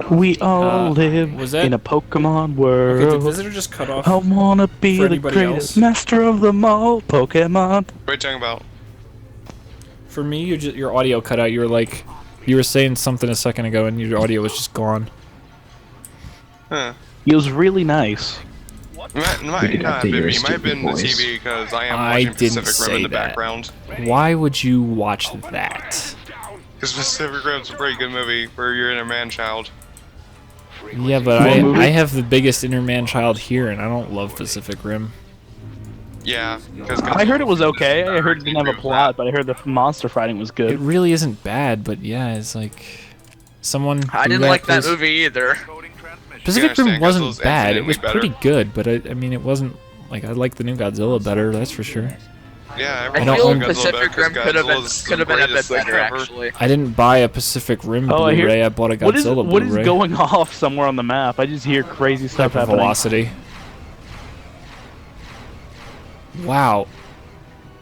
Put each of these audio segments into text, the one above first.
We all live was that in a Pokemon world. Okay, did Visitor just cut off? I wanna be for the anybody greatest else? master of them all, Pokemon. What are you talking about? For me, your audio cut out. You were like, you were saying something a second ago, and your audio was just gone. Huh. It was really nice. Might not have been me. Might have been the TV because I am watching Pacific Rim in the background. Why would you watch that? Because Pacific Rim's a pretty good movie where you're in a man-child. Yeah, but I have the biggest inner man-child here, and I don't love Pacific Rim. Yeah, because I heard it was okay. I heard it didn't have a plot, but I heard the monster fighting was It good. really isn't bad, but yeah, it's like someone. I didn't like that movie either. Pacific Rim wasn't bad. It was better. pretty good, but I mean, it wasn't like I like the new Godzilla better. That's for sure. Yeah, I don't feel own Pacific Rim could have been a bit better, actually. I didn't buy a Pacific Rim Blu-ray. I bought a Godzilla Blu-ray. What is going off somewhere on the map? I just hear crazy stuff happening. Velocity. Wow.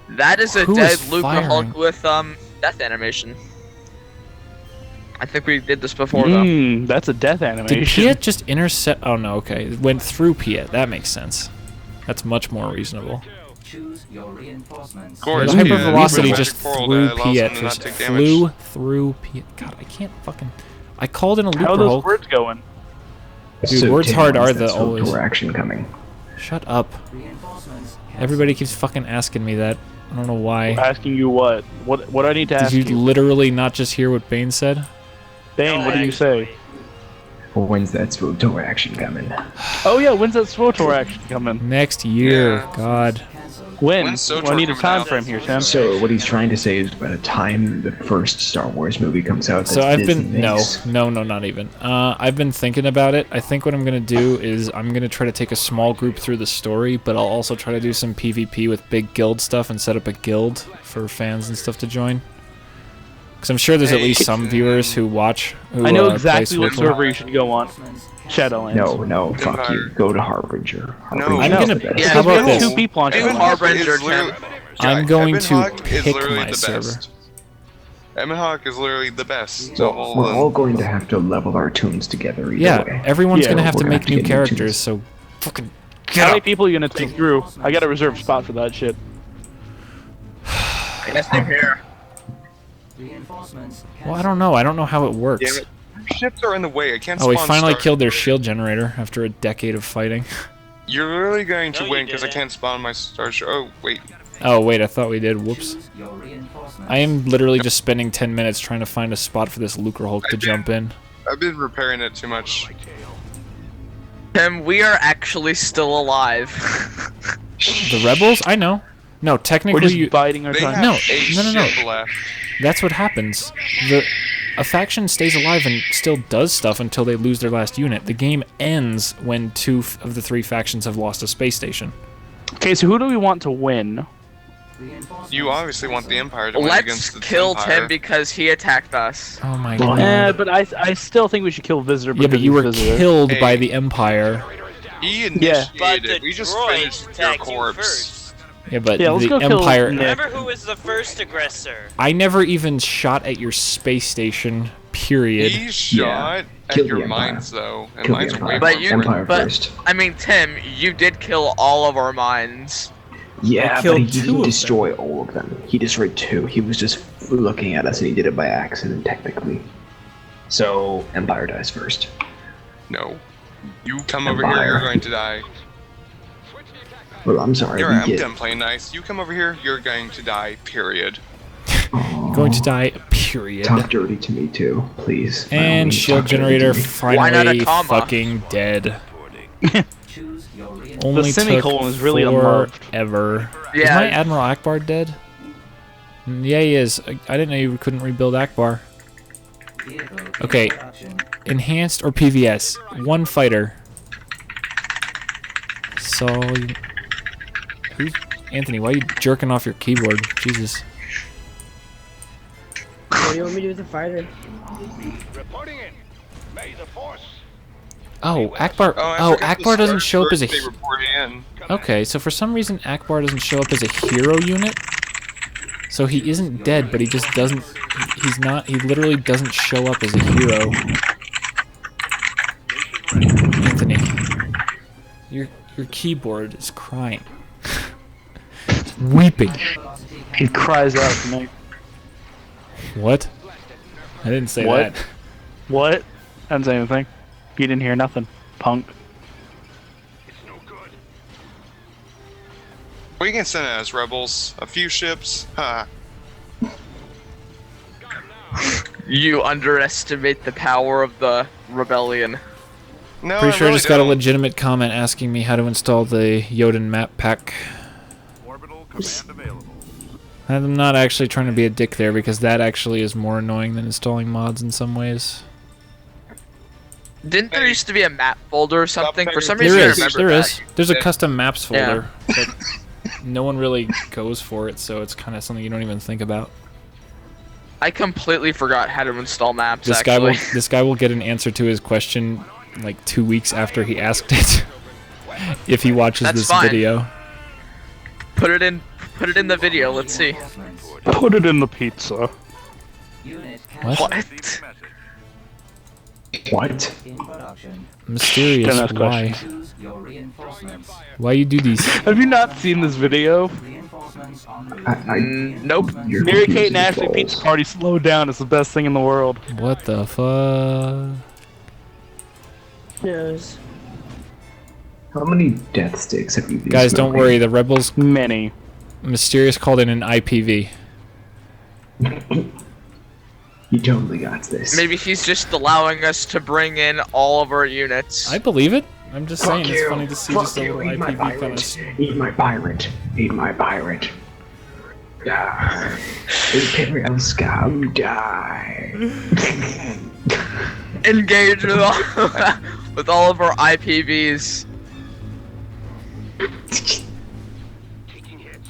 That is a Who dead is Luke firing? Hulk with death animation. I think we did this before though. That's a death Did animation. Piet just intercept? Oh no, okay. It went through Piet. That makes sense. That's much more reasonable. Choose your reinforcements. Of course, The yeah, hypervelocity magic just portal threw that allows Piet. them to not Just take flew damage. through Piet. God, I can't fucking. I called in a How are Looper those Hulk. words going? Dude, So words Tim, hard when's are that the Swift always. Door action coming. Shut up. Reinforcements. Everybody keeps fucking asking me that. I don't know why. Asking you what? What do I need to Did ask you you? literally not just hear what Bane said? Bane, what did you say? Well, when's that Swift Door action coming? Oh yeah, when's that SWTOR action coming? Next year. Yeah. God. When? When's SWTOR Well, I need a coming time out? frame here, Tim. So what he's trying to say is, by the time the first Star Wars movie comes out, So that I've Disney been makes, no, not even. I've been thinking about it. I think what I'm gonna do is I'm gonna try to take a small group through the story, but I'll also try to do some PvP with big guild stuff and set up a guild for fans and stuff to join. Because I'm sure there's at least some viewers who watch. Who, I know play exactly what SWTOR. server you should go on. Shadowlands. No, fuck you. Go to Harbinger. No. Harbinger's I know. the best. Yeah, How about There's this? two people on Two Shadowlands. Harbinger is literally- Tim. I'm going to Evan is pick literally my the server. best. Evan Hawk is literally the best. So of all we're of them. all going to have to level our tunes together either Yeah, way. everyone's Yeah, gonna have we're to gonna make have to new get new characters. tunes. So fucking How get many up. people are you gonna take through? I got a reserved spot for that shit. Yes, they're here. Reinforcements. Well, I don't know. I don't know how it works. Damn it. Ships are in the way. I can't Oh, we spawn finally star. killed their shield generator after a decade of fighting. You're literally going to No, you win because I didn't. can't spawn my star. Oh, wait. Oh wait, I thought we did. Whoops. Choose your reinforcements. I am literally just spending 10 minutes trying to find a spot for this Lucre Hulk to jump in. I've been repairing it too much. Tim, we are actually still alive. The rebels? I know. No, We're technically just you. biding our They time. have No, a no. ship left. That's what happens. A faction stays alive and still does stuff until they lose their last unit. The game ends when two of the three factions have lost a space station. Okay, so who do we want to win? Reinforcements. You obviously want the Empire to win Let's against the kill Empire. Tim because he attacked us. Oh my Well, god. But I still think we should kill Visitor. Yeah, but because you were he's Visitor. killed by Hey. the Empire. He But initiated the it. We just droids finished your attacked you corpse. first. Yeah, but Yeah, let's the go kill Empire. Nick. Remember who was the first aggressor? I never even shot at your space station. Period. He shot at Kill the your Empire. mines though, and Kill the mines are way Empire. But more you- important. Empire but- first. I mean, Tim, you did kill all of our mines. Yeah, but killed he two of didn't them. destroy all of them. He destroyed two. He was just looking at us, and he did it by accident, technically. So Empire dies first. No. You come over here, Empire. you're going to die. Well, I'm sorry. I'm we get done playing nice. You come over here, you're going to die, period. Going to die. Period. talk dirty to me too, please. By all And means, shield talk dirty generator to me. Why not a finally comma? fucking dead. Choose your reinforcements. Only semicolon took is really unloved. forever. Is Yeah. my Admiral Akbar dead? Yeah, he is. I didn't know you couldn't rebuild Akbar. Vehicle Okay. introduction. Enhanced or PVS? One fighter. So, Anthony, why are you jerking off your keyboard? Jesus. What do you want me to do with the fighter? Reporting in. May the force. Oh, Akbar. I Oh, forgot to Akbar doesn't start show up as a. birthday reporting in. Okay, so for some reason Akbar doesn't show up as a hero unit. So he isn't dead, but he just doesn't. He's not. He literally doesn't show up as a hero. Anthony, your keyboard is crying. It's weeping. He cries out to me. What? I didn't say What? that. What? I didn't say anything. You didn't hear nothing, punk. We can send as rebels. A few ships. Ha. You underestimate the power of the rebellion. No, Pretty I sure I really just got a don't. legitimate comment asking me how to install the Yoden map pack. Orbital command available. I'm not actually trying to be a dick there because that actually is more annoying than installing mods in some ways. Didn't there used to be a map folder or something? For some There reason, I is. remember There that. is. There's a Yeah. custom maps Yeah. folder, but no one really goes for it, so it's kind of something you don't even think about. I completely forgot how to install maps. This actually, guy will get an answer to his question like 2 weeks after he asked it. If he watches That's this fine. video. put it in the video. Let's see. Reinforcements. Put it in the pizza. Unit What? captured. What? In production. Mysterious. Don't ask Why? questions. Choose your reinforcements. Why you do these? Have you not seen this video? Reinforcements on route. Nope. You're Mary confused Kate and as Ashley balls. pizza party slow down. It's the best thing in the world. What the fuck? Yes. How many death sticks have you been Guys, don't smoking? worry. The rebels Many. Mysterious called in an IPV. You totally got this. Maybe he's just allowing us to bring in all of our units. I believe it. I'm just Fuck saying it's you. funny to see Fuck just a you. little Eat my IPV kind pirate. of. Eat my pirate. Eat my pirate. Die. Imperial scum, die. Engage with all, with all of our IPVs. Taking hits.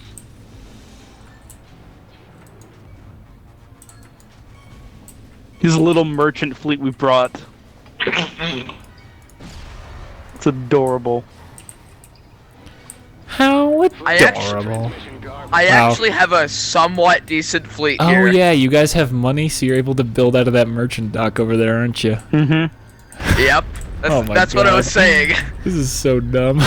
He's a little merchant fleet we brought. It's adorable. How I adorable. I Wow. actually have a somewhat decent fleet Oh here. yeah, you guys have money, so you're able to build out of that merchant dock over there, aren't you? Mm-hmm. Yep. That's, Oh my that's what I God. was saying. This is so dumb.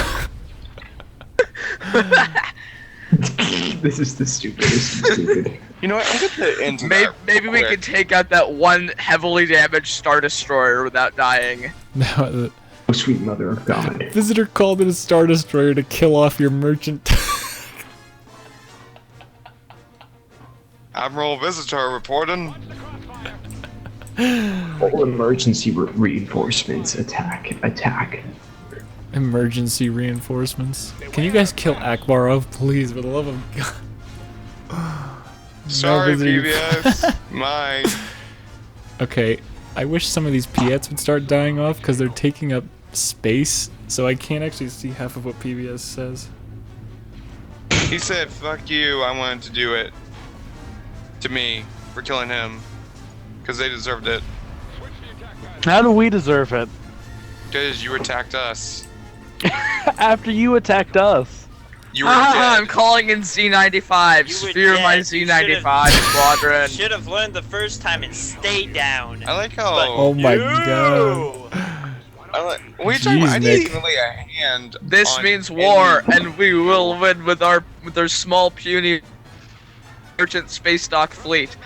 This is the stupidest stupid. You know what? I'm gonna end Maybe we could take out that one heavily damaged Star Destroyer without dying. No, the Oh, sweet mother of God. visitor called in a Star Destroyer to kill off your merchant. Admiral Visitor reporting. All emergency reinforcements attack. Attack. Emergency reinforcements. Can you guys kill Akbarov, please, for the love of God? Sorry, visitor- PBS. My. Okay, I wish some of these Piets would start dying off because they're taking up space, so I can't actually see half of what PBS says. He said, "Fuck you." I wanted to do it to me for killing him because they deserved it. How do we deserve it? Because you attacked us. After you attacked us. You were I'm dead. calling in Z95. You were Sphere my dead. You Z95 squadron. Should have learned the first time and stayed down. I like how. Oh my No! God. What are you talking about? I Jeez, didn't Nick. even lay a hand. This on means any- war, and we will win with our small puny merchant space dock fleet.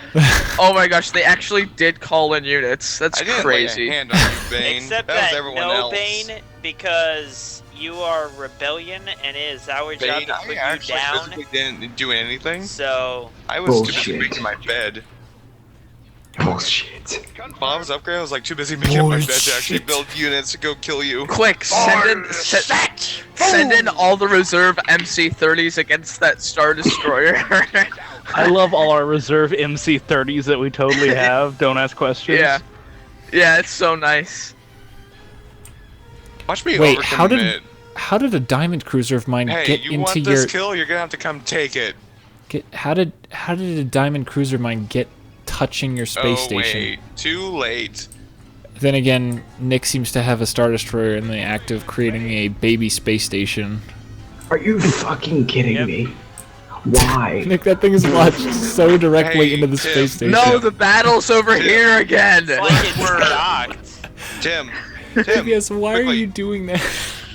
Oh my gosh, they actually did call in units. That's I didn't crazy. lay a hand on you, Bane. Except that was that everyone no else. Bane, because you are rebellion, and it is our job Bane, to I put you actually down. physically didn't do anything. So I was too Bullshit. busy making my bed. Bullshit. While I was upgrading, I was like too busy making my bed to actually Bullshit. build units to go kill you. Quick, send in all the reserve MC-30s against that Star Destroyer. I love all our reserve MC-30s that we totally have. Don't ask questions. Yeah. Yeah, it's so nice. Watch me Wait, overcommit. how did a diamond cruiser of mine Hey, get you into want your this kill? You're gonna have to come take it. how did a diamond cruiser of mine get touching your space station? Wait, too late. Then again, Nick seems to have a Star Destroyer in the act of creating a baby space station. Are you fucking kidding Yep. me? Why? Nick, that thing is launched so directly Hey, into the Tim. space station. No, the battle's over here again. Like it's docked. Tim. PBS, why are quickly. you doing that?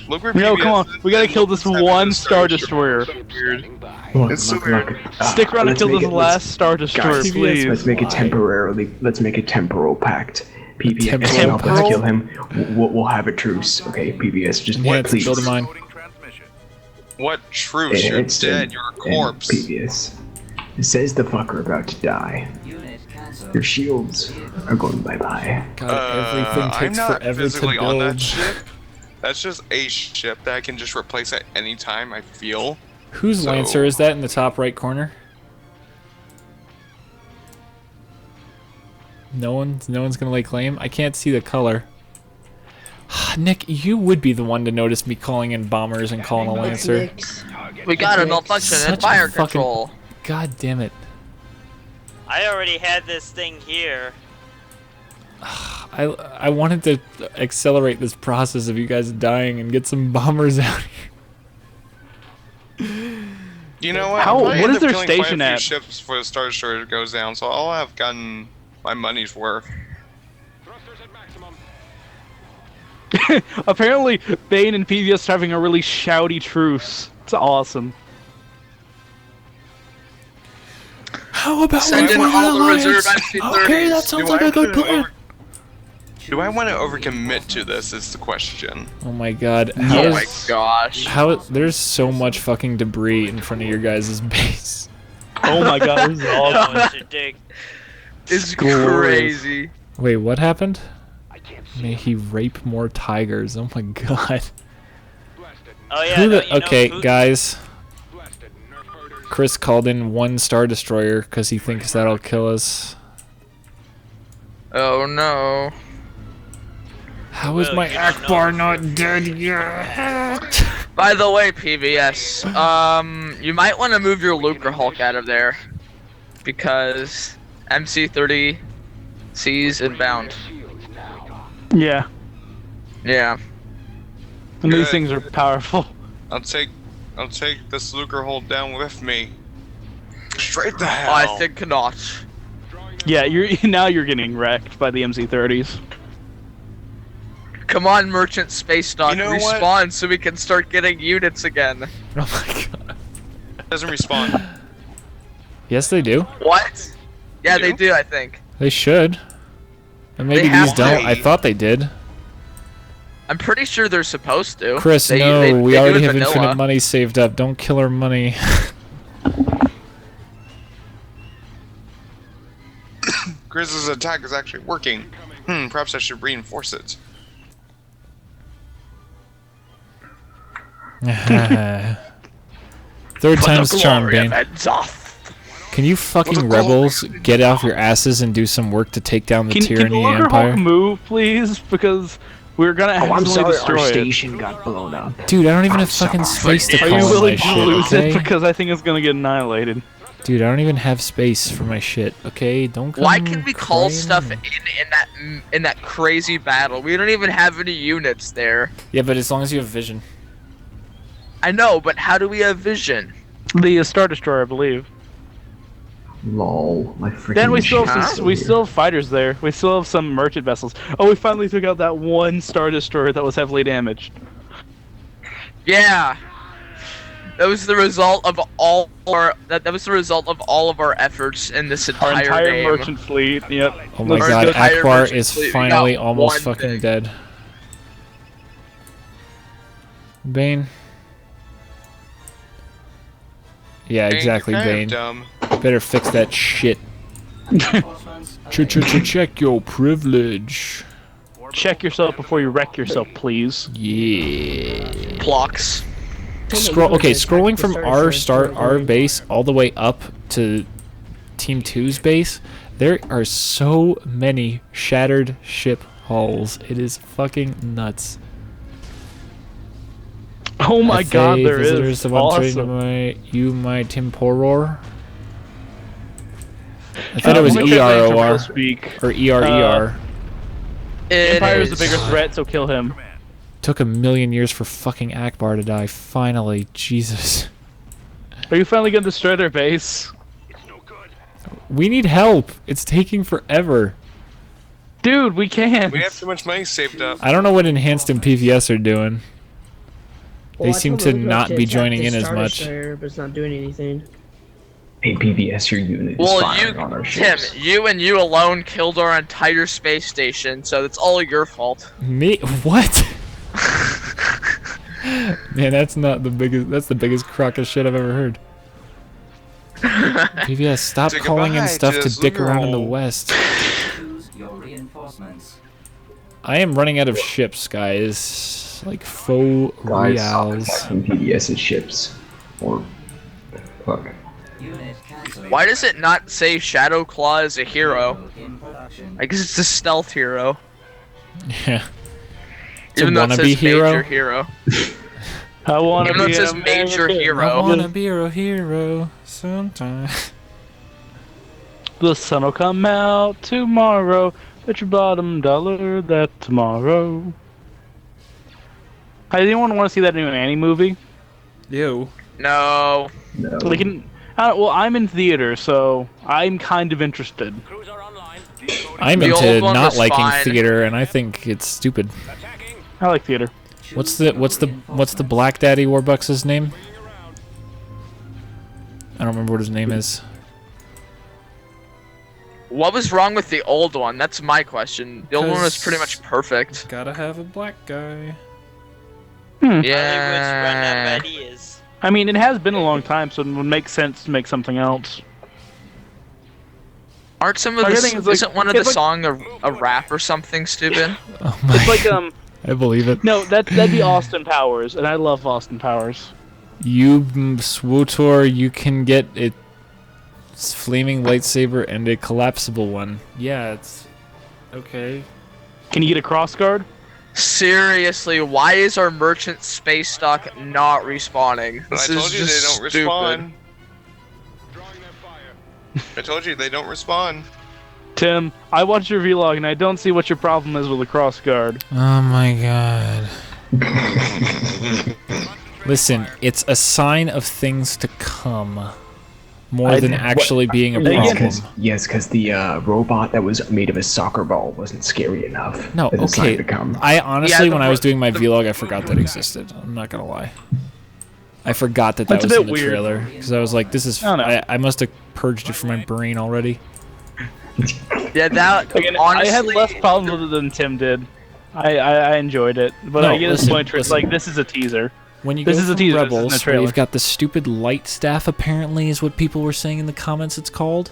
Look where No, PBS come on. is. We gotta kill this one Star Destroyer. Weird. Look, It's so look, weird. look. Stick around and Let's kill make this it- last Star Destroyer, guys, please. Let's make it temporarily. Let's make a temporal pact. PBS can help us Temporal? kill him. We'll have a truce. Okay, PBS, just Yeah, it's please. build a mine. Loading transmission. What truce? You're dead. You're a corpse. PBS. Says the fucker about to die. Unit cancelled. Your shields are going bye-bye. God, everything I'm takes not forever to physically on that build. ship. That's just a ship that I can just replace at any time I feel. Whose So- Lancer is that in the top right corner? No one's gonna lay claim. I can't see the color. Nick, you would be the one to notice me calling in bombers and calling a Lancer. We got a malfunction in Such fire fucking- control. God damn it. I already had this thing here. I wanted to accelerate this process of you guys dying and get some bombers out here. You know what? How- I'll probably what end is their up killing quite a station few at? ships before the Star Destroyer goes down, so I'll have gotten my money's worth. Thrusters at maximum. Apparently, Bane and PBS are having a really shouty truce. It's awesome. How about Send in all the reserve MC-30s. Okay, that sounds like a good plan. Do I want to overcommit to this? Is the question. Oh my god. Oh my gosh. There's so much fucking debris in front of your guys' base. Oh my god, this is awesome. Oh, it's a dig. It's Glorious. crazy. Wait, what happened? I can't see. May he rape more tigers. Oh my god. Blasted. Oh yeah. Who the, don't you know okay, who- guys. Blasted. Nerf herders. Chris called in one Star Destroyer because he thinks that'll kill us. Oh no. How is Well, my you don't Akbar know. not dead yet? By the way, PVS, you might want to move your Lucre Hulk out of there because MC-30 sees inbound. Shields now. Yeah, Yeah. and these Good. things are powerful. I'll take this Lucre hold down with me. Straight the Oh, hell. I think not. Drawing Yeah, now you're getting wrecked by the MC-30s. Come on, Merchant Space Dock, You know what? respawn so we can start getting units again. Oh my god. doesn't respawn. Yes, they do. What? Yeah, they do? do, I think. They should. And maybe They have these don't. to. I thought they did. I'm pretty sure they're supposed to. Chris, They- no, they- we they do already in have vanilla. infinite money saved up. Don't kill our money. Grizz's attack is actually working. Perhaps I should reinforce it. Third time's the charm, Bane. Off. Can you fucking the rebels glory of get off your asses and do some work to take down the Can the tyranny Looker empire? Hulk move, please? Because we're gonna Oh, I'm accidentally sorry, our destroy it. station got blown up. Dude, I don't even I'm have fucking sorry. space to Are call you in willing my to shit, lose okay? it? Because I think it's gonna get annihilated. Dude, I don't even have space for my shit, okay? Don't come Why can we call crying. stuff in that crazy battle? We don't even have any units there. Yeah, but as long as you have vision. I know, but how do we have vision? The Star Destroyer, I believe. Lol, my freaking. Then we still shit. have we still have fighters there. We still have some merchant vessels. Oh, we finally took out that one Star Destroyer that was heavily damaged. Yeah. That was the result of all our that was the result of all of our efforts in this Our entire entire game. merchant fleet. Yep. Oh my Let's god, go- entire Akbar merchant is fleet. We finally got almost one fucking thing. dead. Bane. Yeah, exactly, You're Bane. kind of dumb. Better fix that shit. Reinforcements Check your privilege. Check yourself before you wreck yourself, please. Yeah. Clocks. Scrolling from our base all the way up to Team 2's base, there are so many shattered ship hulls. It is fucking nuts. Oh my FA god, there visitors is. the one trading Awesome. my Timporor. I thought it was let me translate it to real EROR speak. or ERER. Empire is the bigger threat, so kill him. Took a million years for fucking Akbar to die. Finally, Jesus. Are you finally gonna destroy their base? It's no good. We need help. It's taking forever. Dude, we can't. We have too much money saved up. I don't know what Enhanced and PVS are doing. Well, They I seem told to Roosevelt not be attack joining the in as Star much. Destroyer, but it's not doing anything. Hey, PVS, your unit is Well, firing on our Tim, ships. you and you alone killed our entire space station, so it's all your fault. Me? What? Man, that's not the biggest. That's the biggest crock of shit I've ever heard. PVS, stop Say calling in goodbye stuff to to this dick around in the liberal. West. Use your reinforcements. I am running out of ships, guys. Like faux Guys, stop reals. attacking PVS's ships. Or fuck. Unit canceling. Why does it not say Shadow Claw is a hero? In production. I guess it's a stealth hero. Yeah. It's a Even though it wannabe says hero. major hero. I want to Even though be it says an major American. I hero. wanna be a hero sometime. The sun will come out tomorrow. Bet your bottom dollar that tomorrow. Hey, anyone want to see that new Annie movie? Ew. No. No. Like, well, I'm in theater, so I'm kind of interested. Crews are online. I'm The into old one not was liking fine. theater, and I think it's stupid. Attacking. I like theater. What's the Black Daddy Warbucks' name? I don't remember what his name is. What was wrong with the old one? That's my question. The old one was pretty much perfect. Gotta have a black guy. Hollywood's Yeah. run ready is. I mean, it has been a long time, so it would make sense to make something else. Aren't some of Like, I the think it's like- isn't one of the it's like- song a rap or something stupid? Oh my. It's like I believe it. no, that'd be Austin Powers, and I love Austin Powers. You Swootor, you can get a flaming lightsaber and a collapsible one. Yeah, it's okay. Can you get a cross guard? Seriously, why is our merchant space stock not respawning? I This told is you they just don't stupid. respawn. Drawing their fire. I told you they don't respawn. Tim, I watched your vlog, and I don't see what your problem is with a cross guard. Oh my god. Listen, it's a sign of things to come. More than actually being a problem. Yes, because the robot that was made of a soccer ball wasn't scary enough. No, for the sign okay. to come. I honestly, Yeah, when I was doing my vlog, I forgot that existed. I'm not gonna lie. I forgot that That's a was bit in the weird. trailer because I was like, "This is." I don't know. I must have purged it from my brain already. Yeah, that Again, honestly. I had less problems with it than Tim did. I enjoyed it, but No, I get his listen, point. Where it's listen. like this is a teaser. When you This go is a from teaser, this isn't a Rebels, where trailer. you've got the stupid light staff, apparently, is what people were saying in the comments. It's called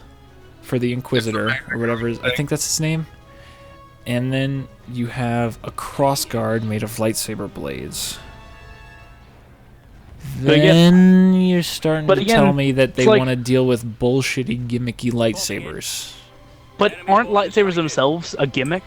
for the Inquisitor or whatever. I think that's his name. And then you have a cross guard made of lightsaber blades. But again- Then you're starting but to again, tell me that they it's like- want to deal with bullshitty, gimmicky lightsabers. But aren't lightsabers themselves a gimmick?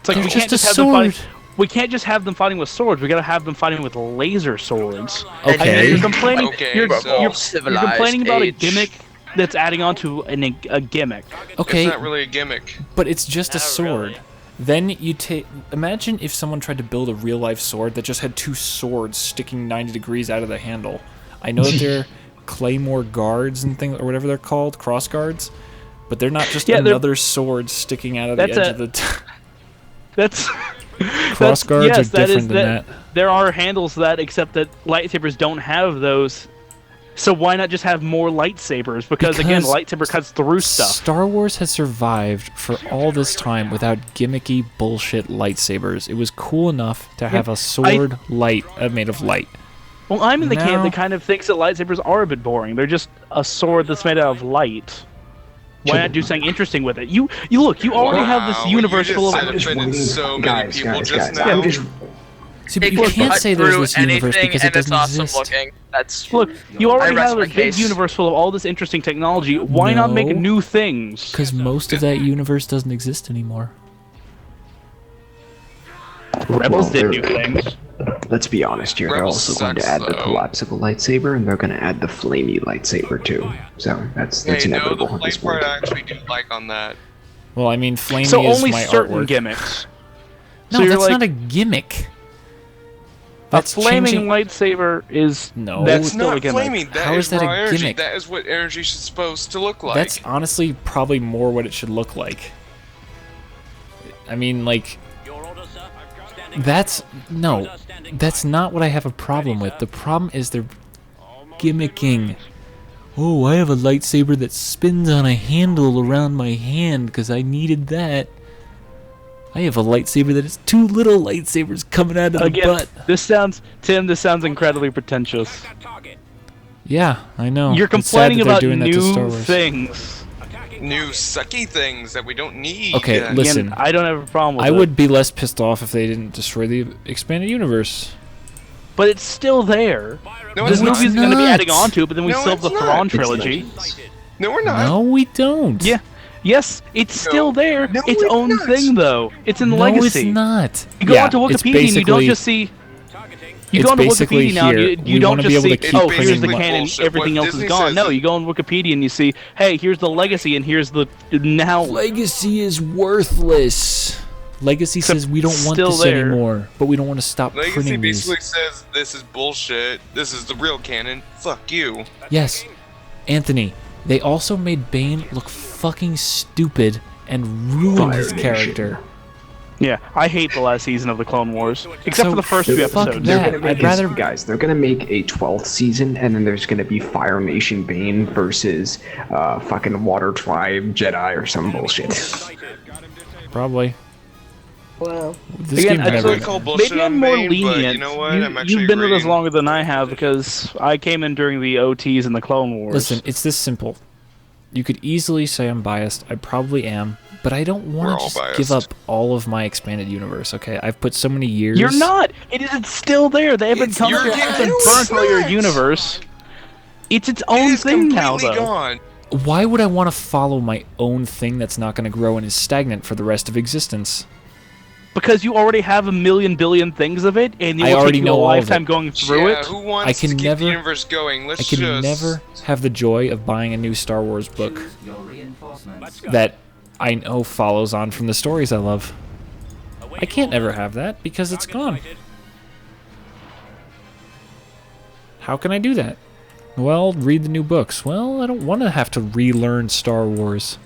It's like They're we can't just just a have them fighting. sword. We can't just have them fighting with swords. We gotta have them fighting with laser swords. Okay. And you're complaining. Okay, you're, so- you're Civilized complaining about age. a gimmick that's adding on to a gimmick. Okay, It's not really a gimmick. but it's just a Not sword. really. Then you take. Imagine if someone tried to build a real life sword that just had two swords sticking 90 degrees out of the handle. I know that they're claymore guards and things, or whatever they're called, cross guards, but they're not just Yeah, they're- another sword sticking out of the That's edge a- of the. That's Cross guards yes, are that is- different than that. There are handles to that, except that lightsabers don't have those. So why not just have more lightsabers? Because again, Because lightsaber cuts through stuff. Star Wars has survived for all this time without gimmicky bullshit lightsabers. It was cool enough to have a sword light made of light. Well, I'm in the camp No. that kind of thinks that lightsabers are a bit boring. They're just a sword that's made out of light. Why not do something interesting with it? You look. You already have this Wow, universe you full just of. offended so many guys, people guys, just guys, now. I'm just See, but It you can can't cut say there's through this universe anything because and it it's doesn't awesome exist. looking. That's Look, you already rest have my a big case. universe full of all this interesting technology. Why not make No. new things? Because most of that universe doesn't exist anymore. Rebels did Well, new things. let's be honest here. They're Rebels also going to sucks, add the though. collapsible lightsaber, and they're going to add the flamey lightsaber too. So that's Hey, no, the inevitable at this flame part point. I actually do like on that. Well, I mean, Flamey So is only my certain artwork. gimmicks. No, So you're that's like- not a gimmick. That's a flaming changing- lightsaber is No. That's It's still a not gimmick. flaming. That How is that a raw energy. gimmick? That is what energy is supposed to look like. That's honestly probably more what it should look like. I mean, like, that's not what I have a problem with. The problem is they're gimmicking. Oh, I have a lightsaber that spins on a handle around my hand because I needed that. I have a lightsaber that is 2 little lightsabers coming out of the Again, butt. this sounds incredibly pretentious. Yeah, I know. You're It's sad complaining that they're about doing that to Star new Wars. things. new sucky things that we don't need. Okay, Yeah. listen. Again, I don't have a problem with I it. would be less pissed off if they didn't destroy the expanded universe. But it's still there. No, This it's not. movie's going to be not. adding on to it, but then we No, still have the it's Thrawn not. trilogy. No, we're not. No, we don't. Yeah. Yes, it's No. still there. No, its it's own not. thing, though. It's in the No, legacy. it's not. You go Yeah, onto it's Wikipedia and you don't basically- just see. You it's go onto basically Wikipedia now and here. you We don't wanna be just able see, to keep oh, here's printing the more canon, bullshit. everything What else is Disney gone. says No, is- you go on Wikipedia and you see, hey, here's the legacy and here's the now. Legacy is worthless. Legacy Except says we don't want still this there. anymore, but we don't want to stop Legacy printing these. basically says this is bullshit. This is the real canon. Fuck you. Yes, Anthony. They also made Bane look fucking stupid and ruined his Fire character. Yeah, I hate the last season of the Clone Wars, except So for the first few fuck episodes. that. They're gonna I'd make rather- guys. They're gonna make a 12th season, and then there's gonna be Fire Nation Bane versus fucking Water Tribe Jedi or some bullshit. Probably. Well, This Again, game I never. really call bullshit maybe I'm on more Bane, but lenient. you know what? I'm actually You've been with us agreeing. longer than I have because I came in during the OTs and the Clone Wars. Listen, it's this simple. You could easily say I'm biased. I probably am, but I don't We're want all to just give biased. up all of my expanded universe. Okay, I've put so many years. You're not. It's still there. They haven't come you're- here and no, burnt it's all your not. universe. It's its It own is thing now, completely though. gone. Why would I want to follow my own thing that's not going to grow and is stagnant for the rest of existence? Because you already have a million billion things of it, and it I will already take you a know all of lifetime it. going through Yeah, it. who wants I can to keep never- the universe going? Let's I can just never have the joy of buying a new Star Wars book choose your reinforcements. that I know follows on from the stories I love. I can't ever have that because it's gone. How can I do that? Well, read the new books. Well, I don't want to have to relearn Star Wars.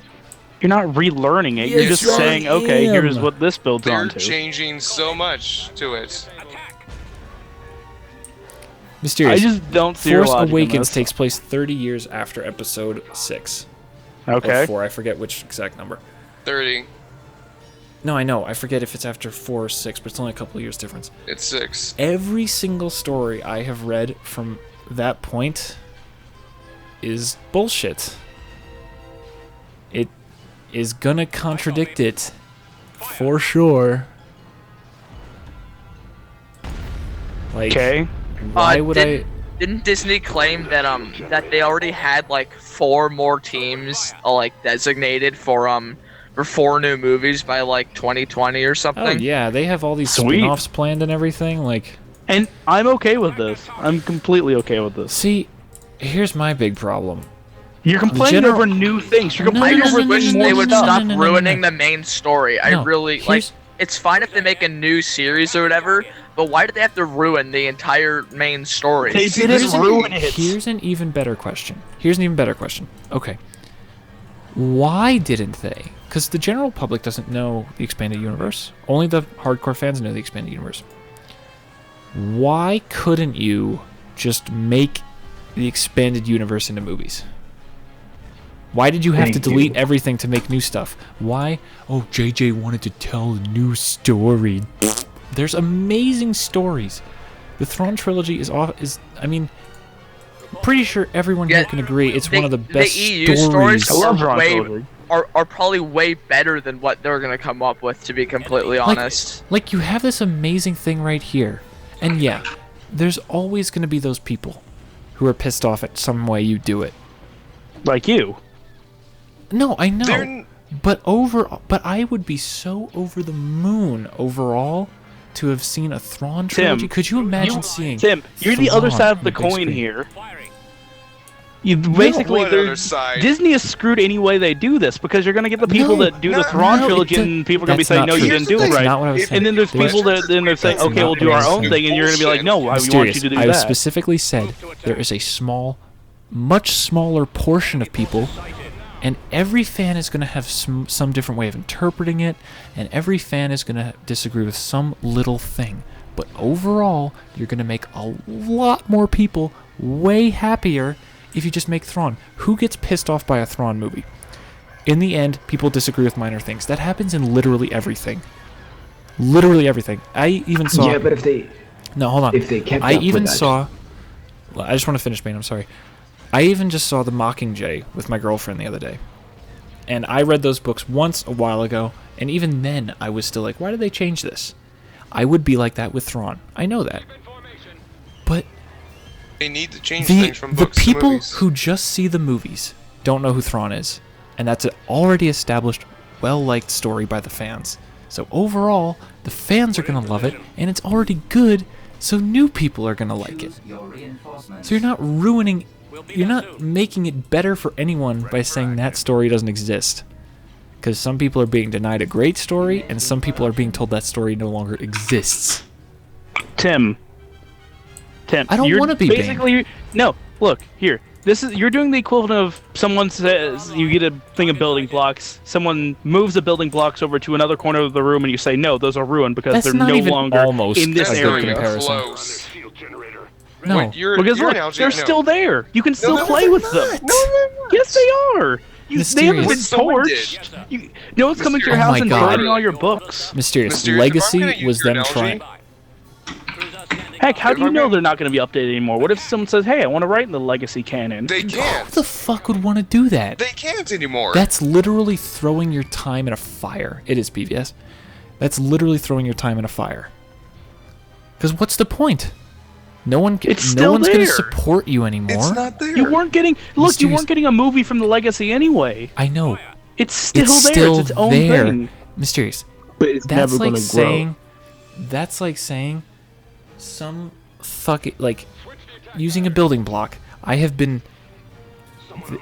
You're not relearning it. You're Yes, just I saying, okay, am. here's what this builds They're onto. changing so much to it. I Mysterious. just don't see your Force logic in Awakens this. takes place 30 years after Episode 6. Okay. Or 4, I forget which exact number. 30. No, I know. I forget if it's after 4 or 6, but it's only a couple of years difference. It's 6. Every single story I have read from that point is bullshit. It is gonna contradict it for sure. Like, Okay. why would I? Didn't Disney claim that that they already had like 4 more teams like designated for 4 new movies by like 2020 or Oh something? yeah, they have all these Sweet. spin-offs planned and everything. Like, And I'm okay with this. I'm completely okay with this. see, here's my big problem. You're complaining general- over new things. You're No, I complaining no, just no, over no, wish no, more they would stuff. stop no, no, no, ruining no. the main story. I No, really like. here's- It's fine if they make a new series or whatever, but why do they have to ruin the entire main story? They didn't ruin it. Here's an even better question. Okay. Why didn't they? Because the general public doesn't know the expanded universe. Only the hardcore fans know the expanded universe. Why couldn't you just make the expanded universe into movies? Why did you have to Thank you. delete everything to make new stuff? Why? Oh, JJ wanted to tell a new story. There's amazing stories. The Thrawn trilogy I mean, pretty sure everyone here Yeah, can agree it's one of the best EU stories. stories I love are Ron way Silver. are probably way better than what they're gonna come up with. To be completely honest, Like, you have this amazing thing right here. And yeah, there's always going to be those people who are pissed off at some way you do it. Like you. No, I know. They're- But I would be so over the moon overall to have seen a Thrawn trilogy. Could you imagine seeing Tim, you're the other Thrawn side of on the big coin screen? here. Basically, What other side? Disney is screwed any way they do this because you're going to get the people that do the Thrawn trilogy, and people are going to be that's saying, not "No, you true. didn't do it That's right." not what I was saying. And then there's people that then they're saying, That's "Okay, we'll not do what I our was own saying. thing," and you're going to be like, "No, we want you Mysterious. to do I that." specifically said there is a much smaller portion of people, and every fan is going to have some different way of interpreting it, and every fan is going to disagree with some little thing. But overall, you're going to make a lot more people way happier if you just make Thrawn. Who gets pissed off by a Thrawn movie? In the end, people disagree with minor things. That happens in literally everything. Literally everything. I even saw... Yeah, but if they... No, hold on. If they kept I up even with that. saw... I just want to finish, Bane. I'm sorry. I even just saw The Mockingjay with my girlfriend the other day. And I read those books once a while ago, and even then I was still like, why did they change this? I would be like that with Thrawn. I know that. But They need to change things from the books to people movies. who just see the movies don't know who Thrawn is. And that's an already established, well-liked story by the fans. So overall, the fans are going to love it, and it's already good, so new people are going to like it. So you're not ruining... You're not making it better for anyone by saying that story doesn't exist. Because some people are being denied a great story, and some people are being told that story no longer exists. Tim, I don't you're wanna be basically no. Look here. You're doing the equivalent of someone says you get a thing of building blocks. Someone moves the building blocks over to another corner of the room, and you say no, those are ruined because That's they're not no even longer almost in this a good area. comparison. Close. No. Wait, your Because look, analogy, they're no. still there. You can still no, play they're with not. them. No, they're not. Yes, they are. They haven't been Mysterious. Someone torched. You no one's coming to your Oh house my and God. burning all your books. Mysterious. Mysterious, if I'm gonna Legacy use was your them analogy- trying... Heck, how If do you I'm know gonna- they're not going to be updated anymore? What if someone says, "Hey, I want to write in the Legacy canon"? They Who can't. the fuck would want to do that? They can't anymore. That's literally throwing your time in a fire. It is PVS. That's literally throwing your time in a fire. Because what's the point? No one. It's no still one's going to there. support you anymore. It's not there. You weren't getting look. You Mysterious- weren't getting a movie from the Legacy anyway. I know. It's still It's there. still It's its own there. thing. Mysterious. But it's That's never like going to grow. saying. That's like saying. Some fucking like using a building block. I have been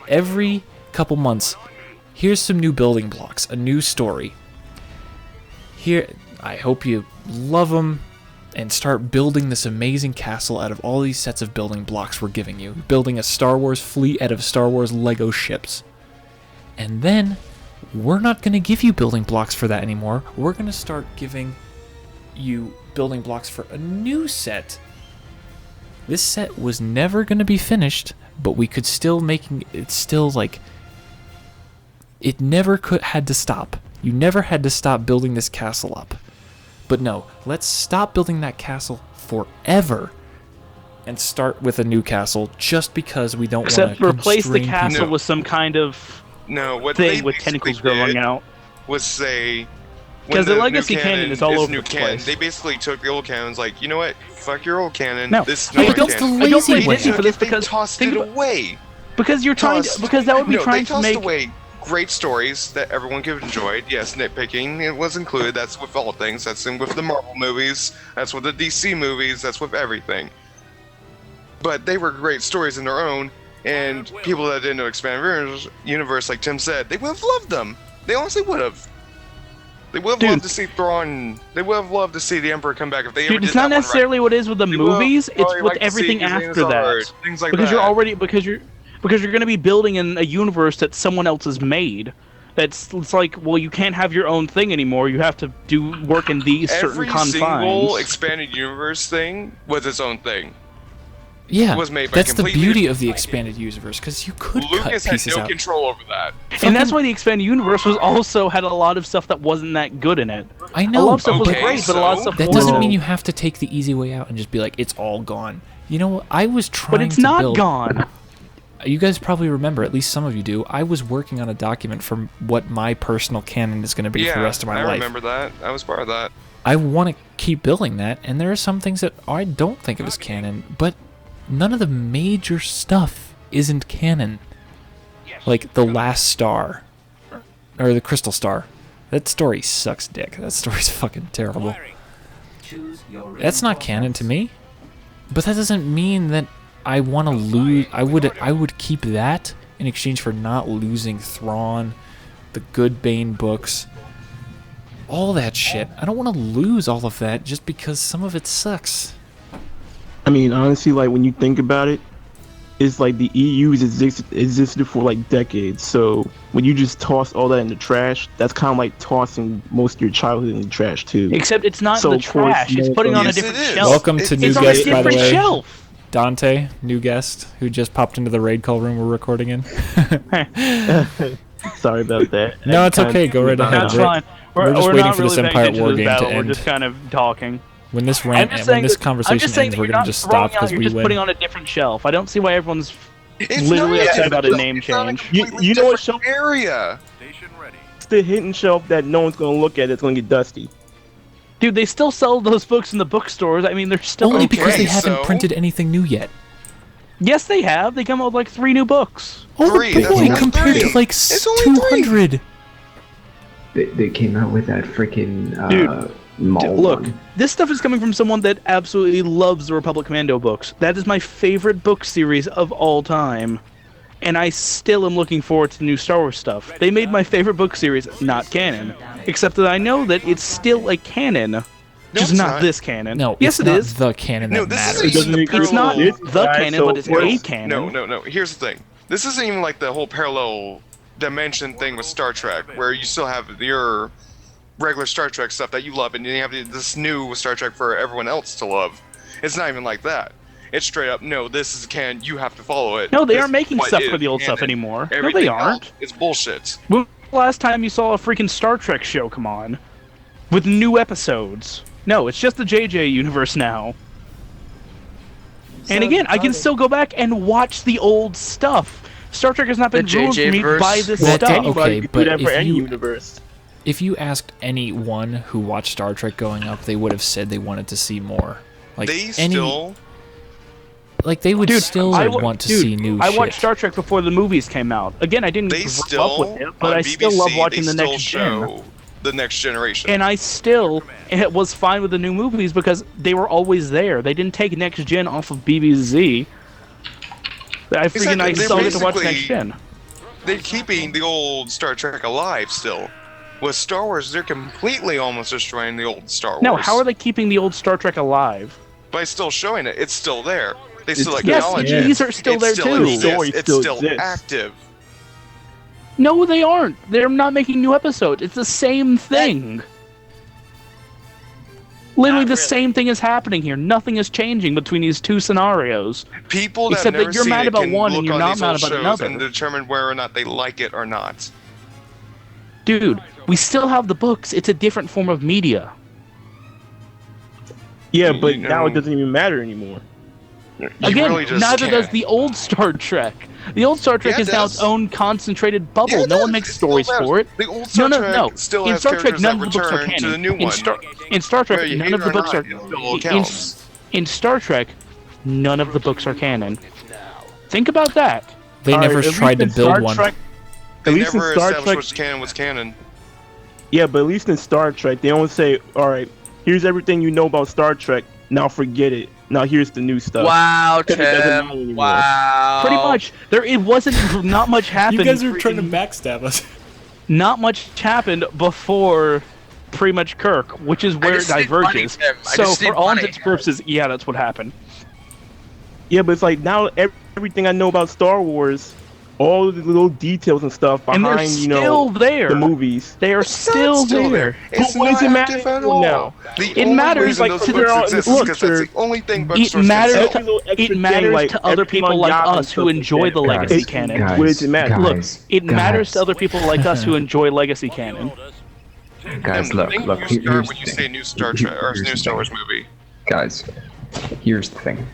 every couple months. Here's some new building blocks. A new story. Here, I hope you love them and start building this amazing castle out of all these sets of building blocks we're giving you. Building a Star Wars fleet out of Star Wars Lego ships. And then, we're not going to give you building blocks for that anymore. We're going to start giving you building blocks for a new set. This set was never going to be finished, but we could still making it still like... It never had to stop. You never had to stop building this castle up. But no, let's stop building that castle forever and start with a new castle just because we don't want Except to replace the constrain castle No. with some kind of No, what thing they with basically tentacles growing did out. was say... Because when the new Legacy canon is all over new the canon, place. They basically took the old canons like, you know what? Fuck your old canon. No, This is I new don't- canon. I don't blame way. Disney for this They because tossed think it about- away. because you're trying to, because that would be no, trying they to tossed make away great stories that everyone could have enjoyed. Yes, nitpicking it was included. That's with all things. That's in with the Marvel movies. That's with the DC movies. That's with everything. But they were great stories in their own, and people that didn't know expanded universe, like Tim said, they would have loved them. They honestly would have. They would have Dude. loved to see Thrawn. They would have loved to see the Emperor come back if they ever Dude, did it's not that one right. necessarily what it is with the They would have movies. It's probably with liked to see everything his after Xanazar, that. things like Because that. you're already because you're going to be building in a universe that someone else has made. It's like, well, you can't have your own thing anymore. You have to do work in these certain Every confines. single expanded universe thing was its own thing. Yeah, was made by that's the completely beauty different of the expanded universe, because you could cut Lucas had pieces no out. control over that. And that's why the expanded universe was also had a lot of stuff that wasn't that good in it. I A lot know. of stuff was Okay, great, but a lot of so- stuff That wasn't. doesn't mean you have to take the easy way out and just be like, it's all gone. You know what? I was trying But it's to not build... gone. You guys probably remember, at least some of you do, I was working on a document for what my personal canon is going to be for the rest of my I life. remember that. I was part of that. I want to keep building that, and there are some things that I don't think of as canon, but none of the major stuff isn't canon. Like the Last Star, or the Crystal Star. That story sucks dick. That story's fucking terrible. That's not canon to me. But that doesn't mean that I want to lose. I would keep that in exchange for not losing Thrawn, the good Bane books, all that shit. I don't want to lose all of that just because some of it sucks. I mean, honestly, like when you think about it, it's like the EU's existed for like decades. So when you just toss all that in the trash, that's kind of like tossing most of your childhood in the trash too. Except it's not So in the of course, trash. It's no- putting on a Yes, different it is. shelf. Welcome to new It's on a guest, by the different way. shelf. Dante, new guest who just popped into the raid call room we're recording in. Sorry about that. No, it's okay. Go right ahead. That's We're- fine. We're just we're waiting not for this really paying Empire attention War to this game to battle. We're end. just kind of talking. When this I'm rant, just when saying this that- I'm conversation just saying ends, that we're you're gonna not just throwing stop out, because you're we just win. putting on a different shelf. I don't see why everyone's It's literally not upset a about a shelf. name It's not a change. completely You know what different shelf- area. Station ready. It's the hidden shelf that no one's gonna look at. It's gonna get dusty. Dude, they still sell those books in the bookstores. I mean, they're still Only okay. because they Okay, haven't so- printed anything new yet. Yes, they have. They come out with like 3 new books. Oh Three, boy, that's only compared to three. like It's only 200. They came out with that freaking Dude, mall Look, one. this stuff is coming from someone that absolutely loves the Republic Commando books. That is my favorite book series of all time. And I still am looking forward to new Star Wars stuff. They made my favorite book series not canon. Except that I know that it's still a canon. Just it's not not. this canon. No, yes, it's it not is. the canon No, that this matters. is even the It's not parallel. the canon, but it's a canon. No. Here's the thing. This isn't even like the whole parallel dimension thing with Star Trek, where you still have your regular Star Trek stuff that you love, and then you have this new Star Trek for everyone else to love. It's not even like that. It's straight up, no, this is canon, you have to follow it. No, they This aren't making is what stuff is for the old stuff canon. anymore. No, Everything they aren't. else is bullshit. When was the last time you saw a freaking Star Trek show come on? With new episodes. No, it's just the JJ universe now. And again, I can still go back and watch the old stuff. Star Trek has not been The ruined for JJ me verse. by this Well, stuff. Anybody Okay, can do but that for if any you- universe. If you asked anyone who watched Star Trek growing up, they would have said they wanted to see more. Like They any, still... like they would Dude, still I want to dude, see new I shit. watched Star Trek before the movies came out. Again, I didn't They grow still, up with it, but on I still BBC, love watching they the still next show gen. the next generation. And I still was fine with the new movies because they were always there. They didn't take next gen off of BBC. I freaking I Exactly, still get to watch basically- next gen. They're keeping the old Star Trek alive still. With Star Wars, they're completely almost destroying the old Star Wars. No, how are they keeping the old Star Trek alive? By still showing it, it's still there. They still It's- Yes, acknowledge yeah. it. these are still It there still too. exists. Story It's still still exists. active. No, they aren't. They're not making new episodes. It's the same thing. Literally Not the really. same thing is happening here. Nothing is changing between these two scenarios. People that Except that have never you're seen mad it about can one and look you're on not these mad old about shows another. and determine whether or not they like it or not. Dude, we still have the books. It's a different form of media. Yeah, You but now know- it doesn't even matter anymore. You Again, really just neither does can't. the old Star Trek. The old Star Trek Yeah, is it now does. its own concentrated bubble. Yeah, it no one does. makes It still stories matters. for it. The old Star Trek still In has Star Trek, characters none that of the books are return canon. to the new in one. Star Trek, Whether you none hate of it the or books not, are. it still In, counts. in Star Trek, none of the books are canon. Think about that. They All never right, at tried to least in build Star one. Trek- They At least in never Star established Trek, which canon was canon. yeah, but at least in Star Trek, they don't say, "All right, here's everything you know about Star Trek. Now forget it. Now here's the new stuff." Wow, 'Cause it doesn't matter Tim. anymore. Wow. Pretty much. It wasn't. Not much happened. You guys are trying to freaking- backstab us. Not much happened before pretty much Kirk, which is where it just need money, diverges. Tim. I So just need for all money. intents and purposes, yeah, that's what happened. Yeah, but it's like now everything I know about Star Wars, all of the little details and stuff And behind, they're you still know, there. the movies. They are It's still, not there. It's But what does not it matter active at all. now? The It only matters, reason like, those to books their own- exist look, is because that's sir, the only thing It bookstores can matters. sell. Every little extra It thing, matters like, to other everything people on like Yahoo and us who stuff enjoy like the that. legacy It's- canon. What does it matter? Look, it matters to other people like us who guys. enjoy legacy canon. Guys, And look, the thing look. you start Here's when you the say thing. new Star Trek or Here's new the Star Wars thing. movie. Guys, here's the thing.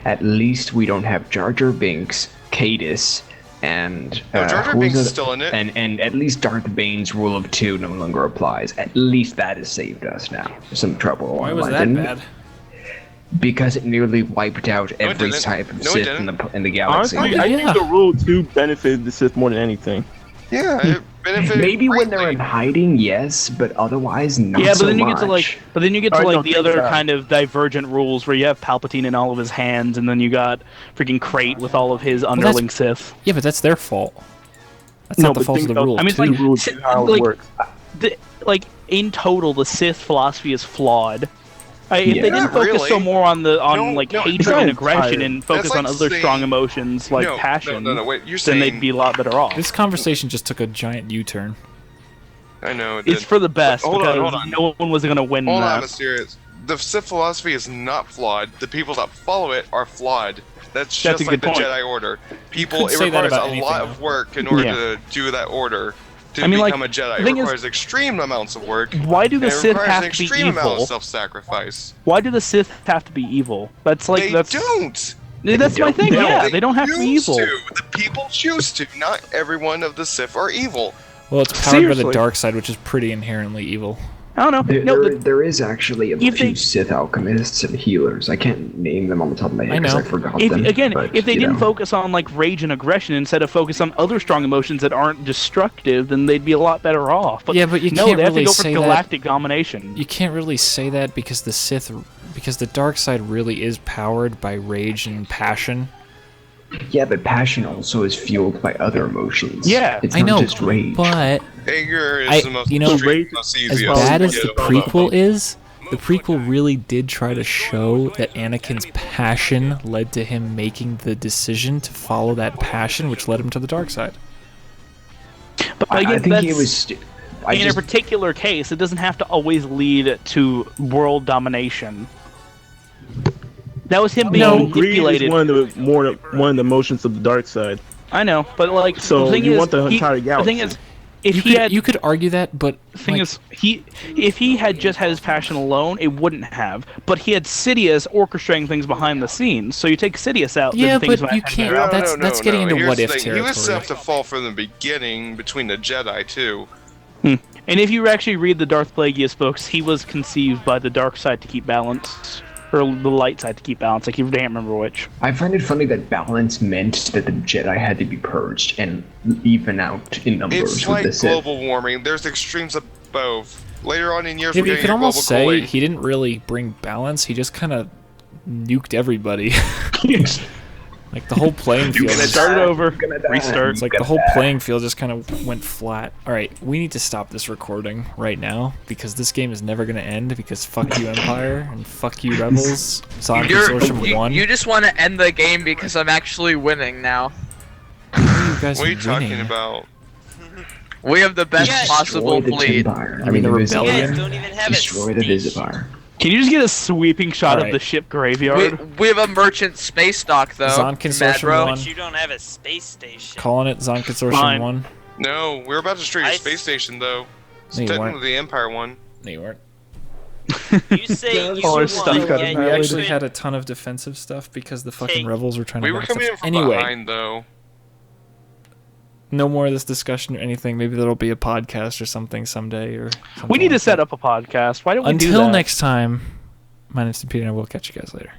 At least we don't have Jar Jar Binks, Cadus, and No, Jar Jar who was Binks is it? still in it. And at least Darth Bane's rule of two no longer applies. At least that has saved us now. Some trouble. Why along was the that line, didn't bad? it? Because it nearly wiped out No, it every didn't. type of No, it Sith in didn't. the galaxy. Honestly, I yeah. think the Rule 2 benefited the Sith more than anything. Yeah, benefit. Maybe when they're greatly. in hiding, yes, but otherwise not Yeah, but so then you much. get to like, no, the other think, kind of divergent rules where you have Palpatine in all of his hands, and then you got freaking Crate with all of his underling Sith. Yeah, but that's their fault. That's No, not the but fault of think the about- rule. I mean, it's too. like, the rules si- and how it like, works. like in total, the Sith philosophy is flawed. If they Yeah. didn't Not focus so really. more on No, like no, hatred it's and not aggression entire- and focus That's on like other strong saying- emotions like No, passion, No, wait. You're then saying they'd be a lot better off. This conversation just took a giant U-turn. I know. It It's did. for the best Hold on, because hold on. no one was going to win Hold on, that. Mysterious. The Sith philosophy is not flawed. The people that follow it are flawed. That's That's just a like good the point. Jedi Order. People, could it say that requires about a anything, lot though. of work in order Yeah. to do that order. To I mean, like, become a Jedi, the it thing is- requires extreme amounts of work. Why do the and it Sith requires have an to be extreme amount evil? of self-sacrifice. Why do the Sith have to be evil? That's like They that's don't. that's my thing. No, Yeah, they don't have to be choose evil. to. The people choose to. Not every one of the Sith are evil. Well, it's powered by the Seriously. dark side, which is pretty inherently evil. I don't know. There, No, there, but there is actually a if few they- Sith alchemists and healers. I can't name them on the top of my I head because know. I forgot if, them. again, but, if they you didn't know. focus on like rage and aggression instead of focus on other strong emotions that aren't destructive, then they'd be a lot better off. But Yeah, but you no, can't they have really to go for say that- galactic domination. You can't really say that because the dark side really is powered by rage and passion. Yeah, but passion also is fueled by other emotions. Yeah, it's I not know, just rage. but Anger is I- the most you know, extreme, most as easiest. bad to as get the a hold of. prequel is, the prequel really did try to show that Anakin's passion led to him making the decision to follow that passion, which led him to the dark side. But I again, think he that's- was. I in just, a particular case, it doesn't have to always lead to world domination. That was him being No, greed manipulated. is one of the emotions of the dark side. I know, but like So the thing you is, want the entire the thing galaxy. is, if You he could, had you could argue that, but the thing like, is, if he had just had his passion alone, it wouldn't have. But he had Sidious orchestrating things behind the scenes. So you take Sidious out, Yeah, then things but might you happen can't- better. that's getting into Here's what the if thing. He was territory. set to fall from the beginning between the Jedi too. And if you actually read the Darth Plagueis books, he was conceived by the dark side to keep balance, or the light side to keep balance. I can't remember which. I find it funny that balance meant that the Jedi had to be purged and even out in numbers It's with like the Sith. global warming. There's extremes of both. Later on in years, yeah, we're but you getting could a almost global say cooling. he didn't really bring balance. He just kind of nuked everybody. Like the whole playing field. Gonna just- start it over, Gonna die. restart. It's like the whole playing field just kind of went flat. All right, we need to stop this recording right now because this game is never going to end because fuck you Empire and fuck you Rebels. Zon Consortium won. You just want to end the game because I'm actually winning now. What are you guys What are you talking winning? about? We have the best Yeah. possible Destroy the fleet. Empire. You mean the You rebellion? guys don't even have Destroy a the station. Visipire. Can you just get a sweeping shot Alright. of the ship graveyard? We have a merchant space dock though. Zon Mad Consortium bro. won. But you don't have a space station. Calling it Zon Consortium Fine. 1. No, we're about to destroy your I- space station though. It's No, you technically weren't. the Empire one. No, you weren't. You say you All our won, stuff got yet We annihilated. you actually couldn't- had a ton of defensive stuff because the fucking Hey. rebels were trying We to were box coming us. in from Anyway, behind though. no more of this discussion or anything. Maybe there'll be a podcast or something someday or something We need to like set that. up a podcast. Why don't we do Until that? next time, my name's Timpedia and I will catch you guys later.